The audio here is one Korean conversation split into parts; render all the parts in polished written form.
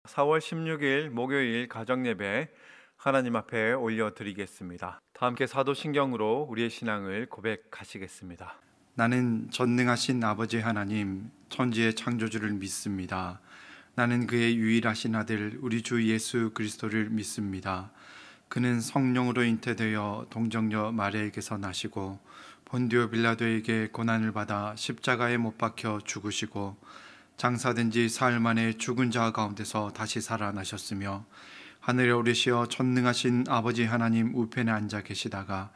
4월 16일 목요일 가정예배 하나님 앞에 올려드리겠습니다. 다 함께 사도신경으로 우리의 신앙을 고백하시겠습니다. 나는 전능하신 아버지 하나님, 천지의 창조주를 믿습니다. 나는 그의 유일하신 아들 우리 주 예수 그리스도를 믿습니다. 그는 성령으로 잉태되어 동정녀 마리아에게서 나시고 본디오 빌라도에게 고난을 받아 십자가에 못 박혀 죽으시고 장사된 지 사흘 만에 죽은 자 가운데서 다시 살아나셨으며 하늘에 오르시어 전능하신 아버지 하나님 우편에 앉아 계시다가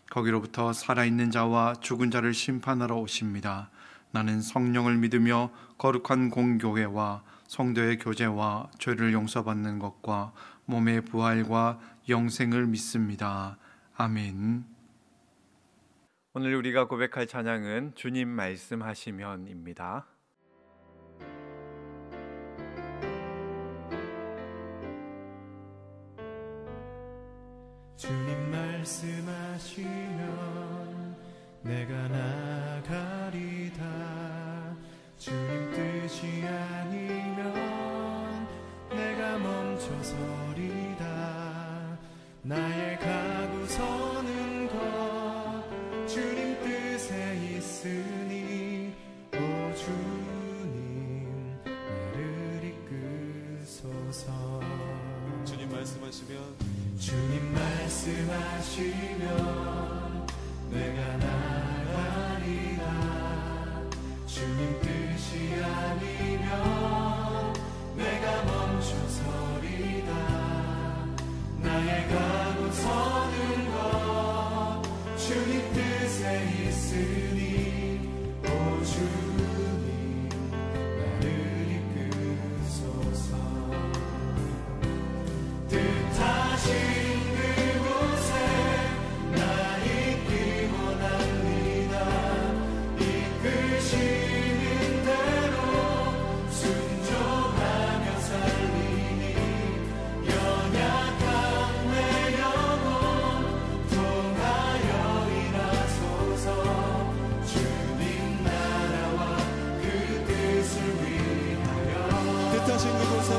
거기로부터 살아있는 자와 죽은 자를 심판하러 오십니다. 나는 성령을 믿으며 거룩한 공교회와 성도의 교제와 죄를 용서받는 것과 몸의 부활과 영생을 믿습니다. 아멘. 오늘 우리가 고백할 찬양은 주님 말씀하시면입니다. 주님 말씀하시면 내가 나가리다. 주님 뜻이 아니면 내가 멈춰서리다. 나의 가고 서는 것 주님 뜻에 있으니 오 주님 나를 이끄소서. 주님 말씀하시면 내가 나가리라. 주님 뜻이 아니면 내가 멈춰서리다. 나의 가고 서는 것 주님 뜻에 있으니 오 주님 나를 이끄소서. 뜻하신 뜻하신 그곳에 나 있기 원합니다. 이끄시는 대로 순종하며 살리니 연약한 내 영혼 통하여 일하소서. 주님 나라와 그 뜻을 위하여 뜻하신 그곳에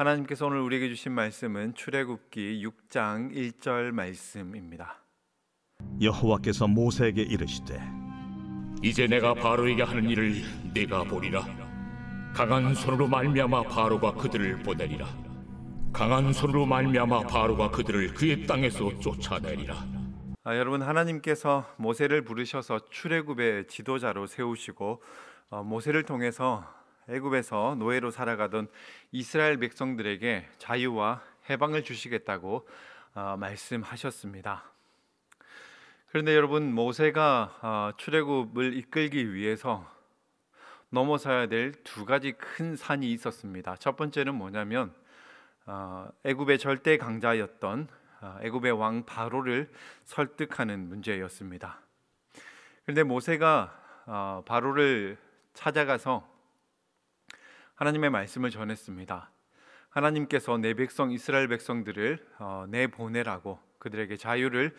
하나님께서 오늘 우리에게 주신 말씀은 출애굽기 6장 1절 말씀입니다. 여호와께서 모세에게 이르시되 이제 내가 바로에게 하는 일을 네가 보리라. 강한 손으로 말미암아 바로가 그들을 보내리라. 강한 손으로 말미암아 바로가 그들을 그의 땅에서 쫓아내리라. 여러분, 하나님께서 모세를 부르셔서 출애굽의 지도자로 세우시고 모세를 통해서 애굽에서 노예로 살아가던 이스라엘 백성들에게 자유와 해방을 주시겠다고 말씀하셨습니다. 그런데 여러분, 모세가 출애굽을 이끌기 위해서 넘어서야 될 두 가지 큰 산이 있었습니다. 첫 번째는 뭐냐면 애굽의 절대 강자였던 애굽의 왕 바로를 설득하는 문제였습니다. 그런데 모세가 바로를 찾아가서 하나님의 말씀을 전했습니다. 하나님께서 내 백성 이스라엘 백성들을 내보내라고, 그들에게 자유를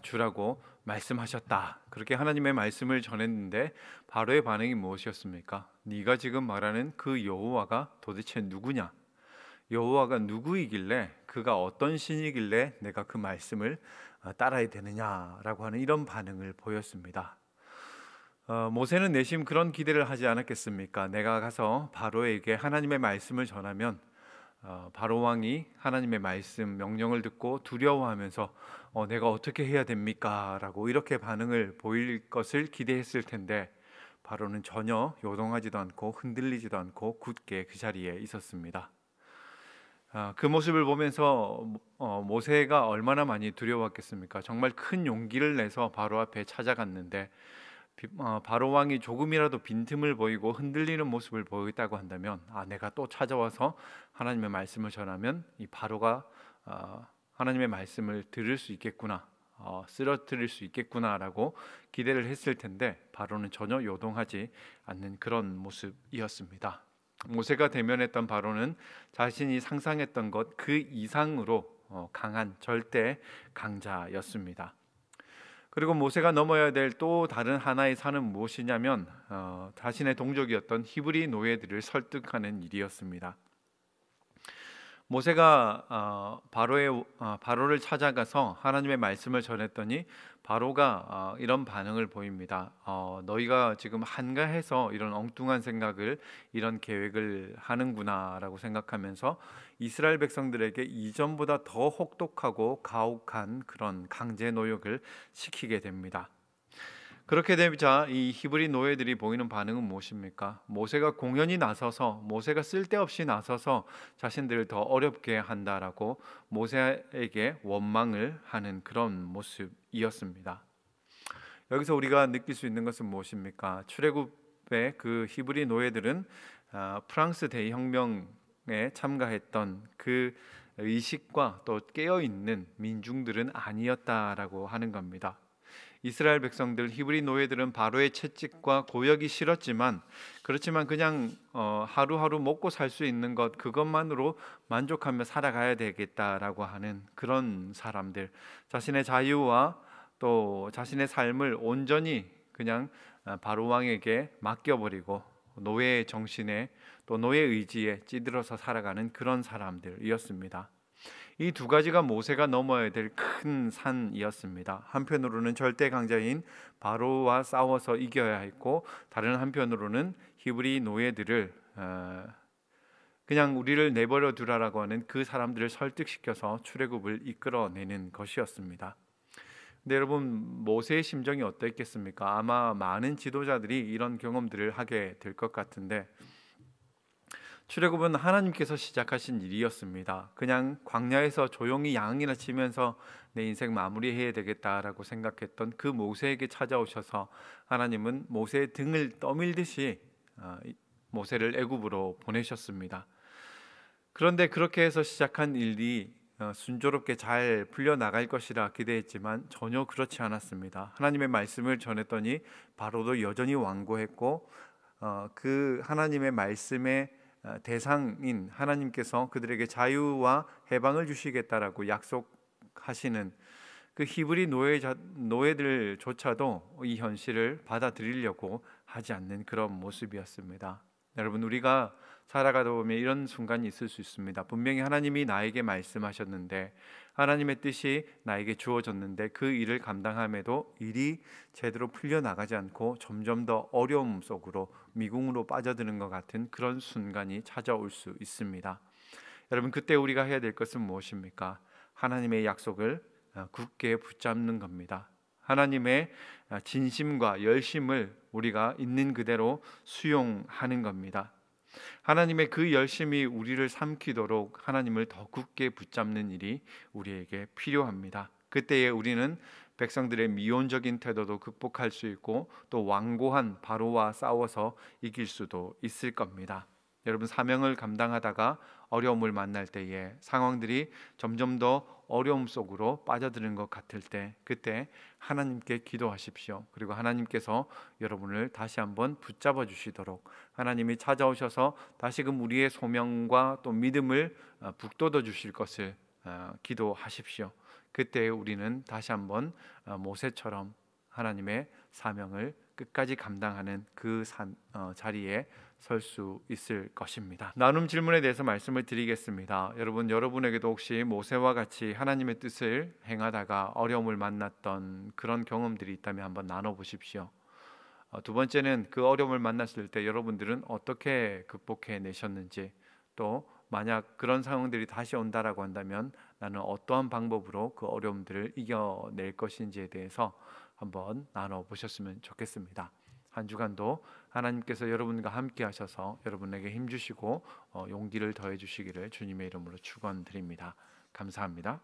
주라고 말씀하셨다. 그렇게 하나님의 말씀을 전했는데 바로의 반응이 무엇이었습니까? 네가 지금 말하는 그 여호와가 도대체 누구냐? 여호와가 누구이길래, 그가 어떤 신이길래 내가 그 말씀을 따라야 되느냐라고 하는 이런 반응을 보였습니다. 모세는 내심 그런 기대를 하지 않았겠습니까? 내가 가서 바로에게 하나님의 말씀을 전하면 바로 왕이 하나님의 말씀 명령을 듣고 두려워하면서 내가 어떻게 해야 됩니까? 라고 이렇게 반응을 보일 것을 기대했을 텐데 바로는 전혀 요동하지도 않고 흔들리지도 않고 굳게 그 자리에 있었습니다. 그 모습을 보면서 모세가 얼마나 많이 두려웠겠습니까? 정말 큰 용기를 내서 바로 앞에 찾아갔는데 바로 왕이 조금이라도 빈틈을 보이고 흔들리는 모습을 보였다고 한다면 내가 또 찾아와서 하나님의 말씀을 전하면 이 바로가 하나님의 말씀을 들을 수 있겠구나, 쓰러뜨릴 수 있겠구나라고 기대를 했을 텐데 바로는 전혀 요동하지 않는 그런 모습이었습니다. 모세가 대면했던 바로는 자신이 상상했던 것 그 이상으로 강한 절대 강자였습니다. 그리고 모세가 넘어야 될 또 다른 하나의 산은 무엇이냐면 자신의 동족이었던 히브리 노예들을 설득하는 일이었습니다. 모세가 바로를 찾아가서 하나님의 말씀을 전했더니 바로가 이런 반응을 보입니다. 너희가 지금 한가해서 이런 엉뚱한 생각을, 이런 계획을 하는구나라고 생각하면서 이스라엘 백성들에게 이전보다 더 혹독하고 가혹한 그런 강제 노역을 시키게 됩니다. 그렇게 되자 이 히브리 노예들이 보이는 반응은 무엇입니까? 모세가 공연히 나서서, 모세가 쓸데없이 나서서 자신들을 더 어렵게 한다라고 모세에게 원망을 하는 그런 모습이었습니다. 여기서 우리가 느낄 수 있는 것은 무엇입니까? 출애굽의 그 히브리 노예들은 프랑스 대혁명에 참가했던 그 의식과 또 깨어있는 민중들은 아니었다라고 하는 겁니다. 이스라엘 백성들, 히브리 노예들은 바로의 채찍과 고역이 싫었지만, 그렇지만 그냥 하루하루 먹고 살 수 있는 것, 그것만으로 만족하며 살아가야 되겠다라고 하는 그런 사람들, 자신의 자유와 또 자신의 삶을 온전히 그냥 바로 왕에게 맡겨버리고 노예의 정신에 또 노예의 의지에 찌들어서 살아가는 그런 사람들이었습니다. 이 두 가지가 모세가 넘어야 될 큰 산이었습니다. 한편으로는 절대 강자인 바로와 싸워서 이겨야 했고, 다른 한편으로는 히브리 노예들을 그냥 우리를 내버려 두라라고 하는 그 사람들을 설득시켜서 출애굽을 이끌어내는 것이었습니다. 근데 여러분, 모세의 심정이 어땠겠습니까? 아마 많은 지도자들이 이런 경험들을 하게 될 것 같은데, 출애굽은 하나님께서 시작하신 일이었습니다. 그냥 광야에서 조용히 양이나 치면서 내 인생 마무리해야 되겠다라고 생각했던 그 모세에게 찾아오셔서 하나님은 모세의 등을 떠밀듯이 모세를 애굽으로 보내셨습니다. 그런데 그렇게 해서 시작한 일이 순조롭게 잘 풀려나갈 것이라 기대했지만 전혀 그렇지 않았습니다. 하나님의 말씀을 전했더니 바로도 여전히 완고했고, 그 하나님의 말씀의 대상인 하나님께서 그들에게 자유와 해방을 주시겠다라고 약속하시는 그 히브리 노예들조차도 이 현실을 받아들이려고 하지 않는 그런 모습이었습니다. 여러분, 우리가 살아가다 보면 이런 순간이 있을 수 있습니다. 분명히 하나님이 나에게 말씀하셨는데, 하나님의 뜻이 나에게 주어졌는데 그 일을 감당함에도 일이 제대로 풀려나가지 않고 점점 더 어려움 속으로, 미궁으로 빠져드는 것 같은 그런 순간이 찾아올 수 있습니다. 여러분, 그때 우리가 해야 될 것은 무엇입니까? 하나님의 약속을 굳게 붙잡는 겁니다. 하나님의 진심과 열심을 우리가 있는 그대로 수용하는 겁니다. 하나님의 그 열심이 우리를 삼키도록 하나님을 더 굳게 붙잡는 일이 우리에게 필요합니다. 그때에 우리는 백성들의 미온적인 태도도 극복할 수 있고 또 완고한 바로와 싸워서 이길 수도 있을 겁니다. 여러분, 사명을 감당하다가 어려움을 만날 때에 상황들이 점점 더 어려움 속으로 빠져드는 것 같을 때, 그때 하나님께 기도하십시오. 그리고 하나님께서 여러분을 다시 한번 붙잡아 주시도록 하나님이 찾아오셔서 다시금 우리의 소명과 또 믿음을 북돋워 주실 것을 기도하십시오. 그때 우리는 다시 한번 모세처럼 하나님의 사명을 끝까지 감당하는 그 자리에 설 수 있을 것입니다. 나눔 질문에 대해서 말씀을 드리겠습니다. 여러분에게도 혹시 모세와 같이 하나님의 뜻을 행하다가 어려움을 만났던 그런 경험들이 있다면 한번 나눠보십시오. 두 번째는 그 어려움을 만났을 때 여러분들은 어떻게 극복해 내셨는지, 또 만약 그런 상황들이 다시 온다라고 한다면 나는 어떠한 방법으로 그 어려움들을 이겨낼 것인지에 대해서 한번 나눠보셨으면 좋겠습니다. 한 주간도 하나님께서 여러분과 함께 하셔서 여러분에게 힘주시고 용기를 더해 주시기를 주님의 이름으로 축원드립니다. 감사합니다.